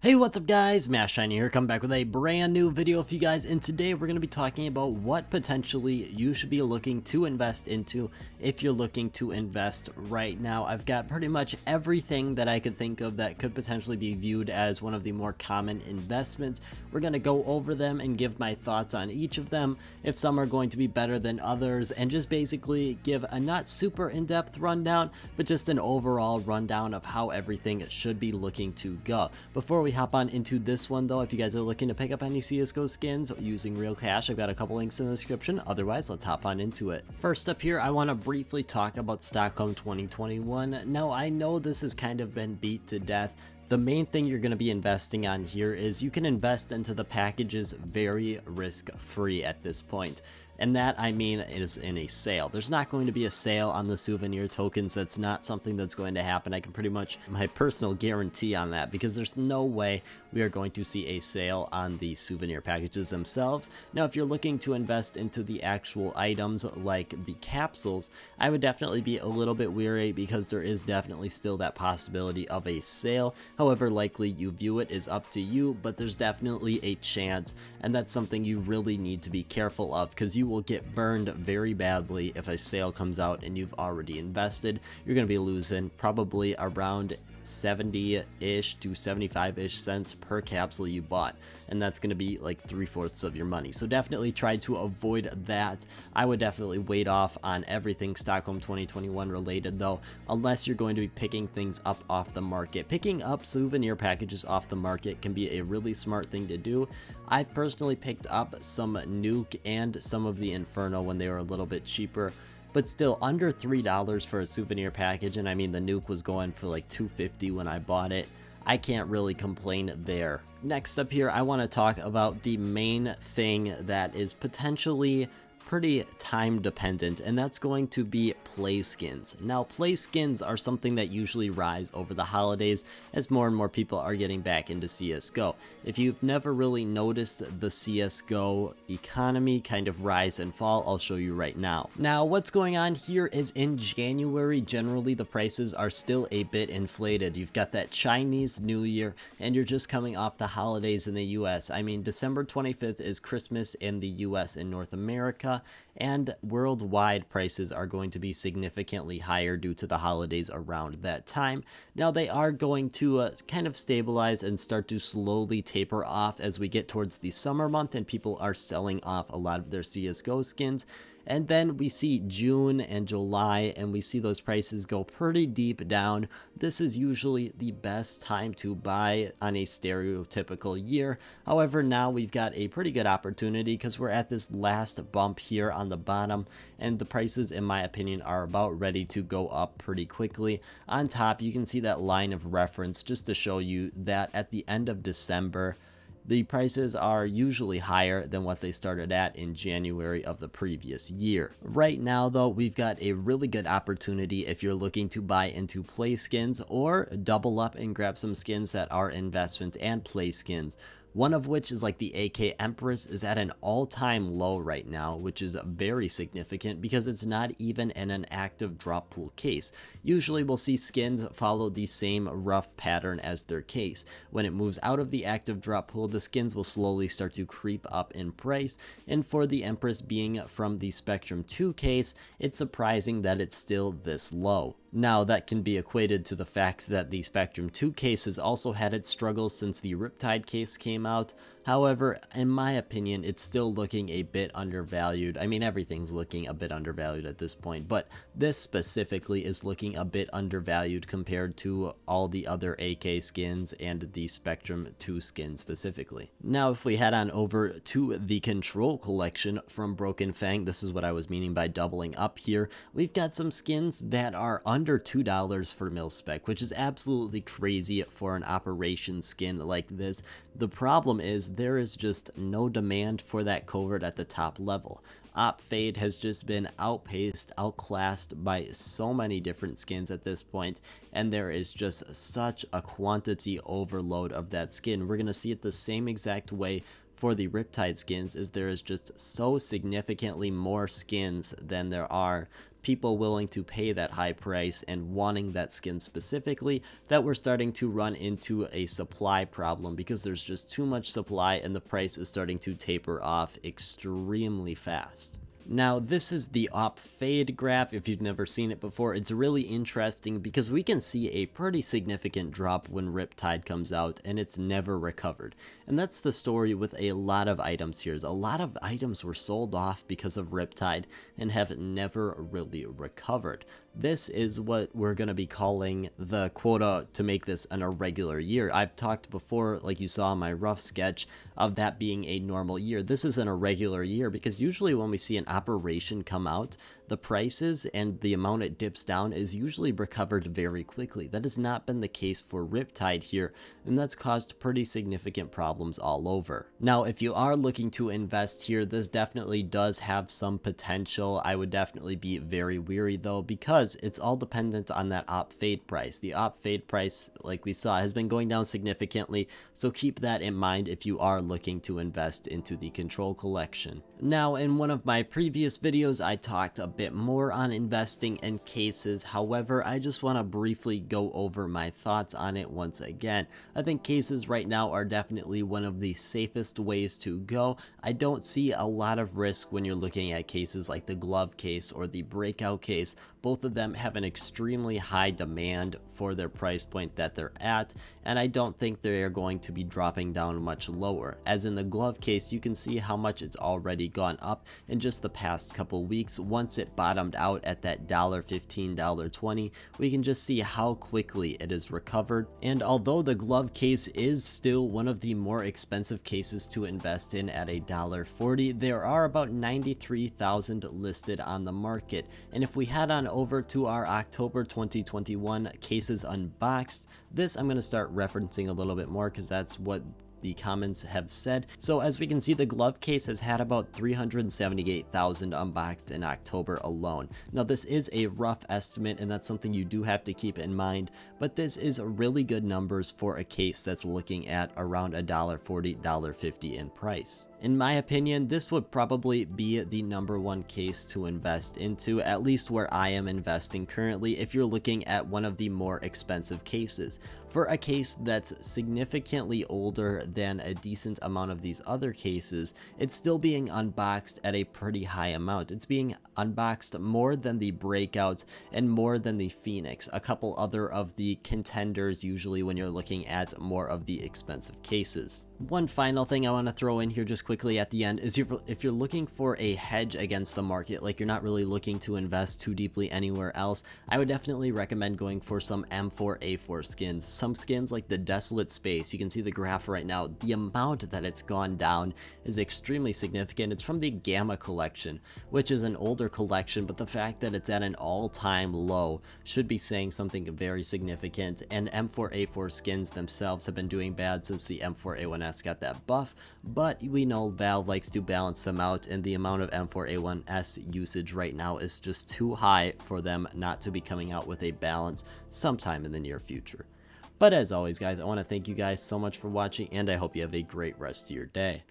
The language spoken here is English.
Hey, what's up guys, Matt Shiny here, coming back with a brand new video for you guys, and today we're going to be talking about what potentially you should be looking to invest into if you're looking to invest right now. I've got pretty much everything that I could think of that could potentially be viewed as one of the more common investments. We're going to go over them and give my thoughts on each of them, if some are going to be better than others, and just basically give a not super in-depth rundown, but just an overall rundown of how everything should be looking to go. Before we hop on into this one though, if you guys are looking to pick up any CSGO skins using real cash, I've got a couple links in the description. Otherwise, let's hop on into it. First up here, I want to briefly talk about Stockholm 2021. Now, I know this has kind of been beat to death. The main thing you're going to be investing on here is you can invest into the packages very risk-free at this point. And that, I mean, is in a sale. There's not going to be a sale on the souvenir tokens. That's not something that's going to happen. I can pretty much, my personal guarantee on that, because there's no way we are going to see a sale on the souvenir packages themselves. Now, if you're looking to invest into the actual items like the capsules, I would definitely be a little bit wary, because there is definitely still that possibility of a sale. However likely you view it is up to you, but there's definitely a chance, and that's something you really need to be careful of, because you will get burned very badly if a sale comes out and you've already invested. You're going to be losing probably around 70-ish to 75-ish cents per capsule you bought, and that's going to be like 3/4 of your money. So definitely try to avoid that. I would definitely wait off on everything Stockholm 2021 related though, unless you're going to be picking things up off the market. Picking up souvenir packages off the market can be a really smart thing to do. I've personally picked up some Nuke and some of the Inferno when they were a little bit cheaper, but still under $3 for a souvenir package. And I mean, the Nuke was going for like $2.50 when I bought it. I can't really complain there. Next up here, I want to talk about the main thing that is potentially pretty time dependent, and that's going to be Playskins. Now, Playskins are something that usually rise over the holidays as more and more people are getting back into CSGO. If you've never really noticed the CSGO economy kind of rise and fall, I'll show you right now. Now, what's going on here is in January, generally the prices are still a bit inflated. You've got that Chinese New Year, and you're just coming off the holidays in the US. I mean, December 25th is Christmas in the US and North America, and worldwide prices are going to be significantly higher due to the holidays around that time. Now, they are going to kind of stabilize and start to slowly taper off as we get towards the summer month and people are selling off a lot of their CSGO skins. And then we see June and July, and we see those prices go pretty deep down. This is usually the best time to buy on a stereotypical year. However, now we've got a pretty good opportunity because we're at this last bump here on the bottom, and the prices, in my opinion, are about ready to go up pretty quickly. On top, you can see that line of reference just to show you that at the end of December, the prices are usually higher than what they started at in January of the previous year. Right now though, we've got a really good opportunity if you're looking to buy into Playskins or double up and grab some skins that are investment and Playskins. One of which is like the AK Empress is at an all-time low right now, which is very significant because it's not even in an active drop pool case. Usually we'll see skins follow the same rough pattern as their case. When it moves out of the active drop pool, the skins will slowly start to creep up in price, and for the Empress being from the Spectrum 2 case, it's surprising that it's still this low. Now, that can be equated to the fact that the Spectrum 2 case has also had its struggles since the Riptide case came out. However, in my opinion, it's still looking a bit undervalued. I mean, everything's looking a bit undervalued at this point, but this specifically is looking a bit undervalued compared to all the other AK skins and the Spectrum 2 skin specifically. Now, if we head on over to the Control collection from Broken Fang, this is what I was meaning by doubling up here. We've got some skins that are under $2 for mil-spec, which is absolutely crazy for an operation skin like this. The problem is there is just no demand for that covert at the top level. Op Fade has just been outpaced, outclassed by so many different skins at this point, and there is just such a quantity overload of that skin. We're going to see it the same exact way for the Riptide skins, is there is just so significantly more skins than there are people willing to pay that high price and wanting that skin specifically, that we're starting to run into a supply problem because there's just too much supply and the price is starting to taper off extremely fast. Now, this is the op fade graph. If you've never seen it before, it's really interesting because we can see a pretty significant drop when Riptide comes out and it's never recovered. And that's the story with a lot of items here. A lot of items were sold off because of Riptide and have never really recovered. This is what we're going to be calling the quota to make this an irregular year. I've talked before, like you saw in my rough sketch, of that being a normal year. This is an irregular year because usually when we see an operation come out, the prices and the amount it dips down is usually recovered very quickly. That has not been the case for Riptide here, and that's caused pretty significant problems all over. Now, if you are looking to invest here, this definitely does have some potential. I would definitely be very weary though, because it's all dependent on that op fade price. The op fade price, like we saw, has been going down significantly, so keep that in mind if you are looking to invest into the control collection. Now, in one of my previous videos, I talked a bit more on investing in cases. However, I just want to briefly go over my thoughts on it once again. I think cases right now are definitely one of the safest ways to go. I don't see a lot of risk when you're looking at cases like the glove case or the breakout case. Both of them have an extremely high demand for their price point that they're at, and I don't think they are going to be dropping down much lower. As in the glove case, you can see how much it's already gone up in just the past couple weeks. Once it bottomed out at that $15, $20, we can just see how quickly it has recovered. And although the glove case is still one of the more expensive cases to invest in at $1.40, there are about 93,000 listed on the market. And if we head on over to our October 2021 cases unboxed, this I'm going to start referencing a little bit more because that's what the comments have said. So as we can see, the glove case has had about 378,000 unboxed in October alone. Now this is a rough estimate and that's something you do have to keep in mind, but this is really good numbers for a case that's looking at around $1.40, $1.50 in price. In my opinion, this would probably be the #1 case to invest into, at least where I am investing currently, if you're looking at one of the more expensive cases. For a case that's significantly older than a decent amount of these other cases, it's still being unboxed at a pretty high amount. It's being unboxed more than the breakouts and more than the Phoenix, a couple other of the contenders usually when you're looking at more of the expensive cases. One final thing I want to throw in here just quickly at the end is if you're looking for a hedge against the market, like you're not really looking to invest too deeply anywhere else, I would definitely recommend going for some M4A4 skins. Some skins like the Desolate Space, you can see the graph right now, the amount that it's gone down is extremely significant. It's from the Gamma collection, which is an older collection, but the fact that it's at an all-time low should be saying something very significant. And M4A4 skins themselves have been doing bad since the M4A1S got that buff, but we know Valve likes to balance them out, and the amount of M4A1S usage right now is just too high for them not to be coming out with a balance sometime in the near future. But as always, guys, I want to thank you guys so much for watching, and I hope you have a great rest of your day.